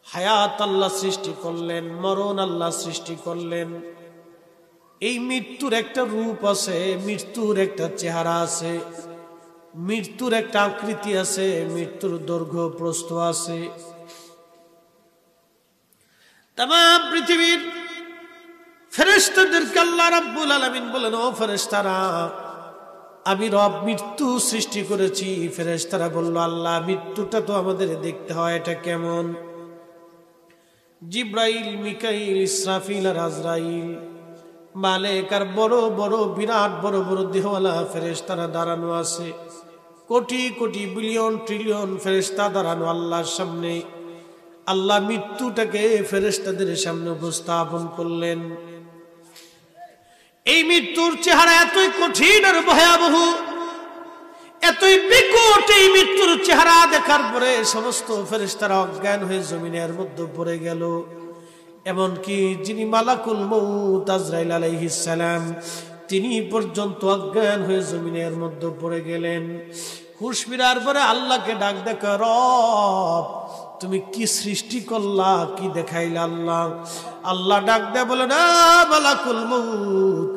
হায়াত আল্লাহ সৃষ্টি করলেন, মরণ আল্লাহ সৃষ্টি করলেন। এই মৃত্যুর একটা রূপ আছে, মৃত্যুর একটা চেহারা আছে, মৃত্যুর একটা আকৃতি আছে, মৃত্যুর দৈর্ঘ্য প্রস্থ আছে। তামাম পৃথিবীর ফেরেশতাদেরকে আল্লাহ রাব্বুল আলামিন বলেন, ও ফেরেশতারা, আমি রব মৃত্যু সৃষ্টি করেছি। ফেরেশতারা বলল, আল্লাহ মৃত্যুটা তো আমাদের দেখতে হয়, এটা কেমন? জিব্রাইল, মিকাইল, ইসরাফিল আর আজরাইল, মালেক আর বড় বড় বিরাট বড় বড় দেহওয়ালা ফেরেশতারা দাঁড়ানো আছে। কোটি কোটি বিলিয়ন ট্রিলিয়ন ফেরেশতা দাঁড়ানো আল্লাহর সামনে। আল্লাহ মৃত্যুটাকে ফেরেশতাদের সামনে উপস্থাপন করলেন। এই মৃত্যুর চেহারা এতই কঠিন আর ভয়াবহ, এতই বিকট। এই মৃত্যুর চেহারা দেখার পরে সমস্ত ফেরেশতারা অজ্ঞান হয়ে জমিনের মধ্যে পড়ে গেল। এমনকি যিনি মালাকুল মউত আজরাইল আলাইহিস সালাম, তিনি পর্যন্ত অজ্ঞান হয়ে জমিনের মধ্যে পড়ে গেলেন। হুঁশ ফিরার পরে আল্লাহকে ডাক দেখা, রব তুমি কি সৃষ্টি করলা, কি দেখাইলা? আল্লাহ ডাক দেয়া বলে, না মালাকুল মউত,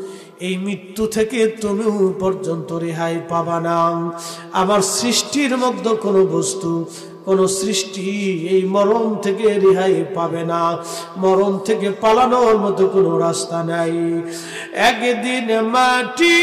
এই মৃত্যু থেকে তুমি পর্যন্ত রেহাই পাবা না। আমার সৃষ্টির মধ্যে কোনো বস্তু, কোন সৃষ্টি এই মরণ থেকে রেহাই পাবে না। মরণ থেকে পালানোর মতো কোনো রাস্তা নাই। একদিন মাটি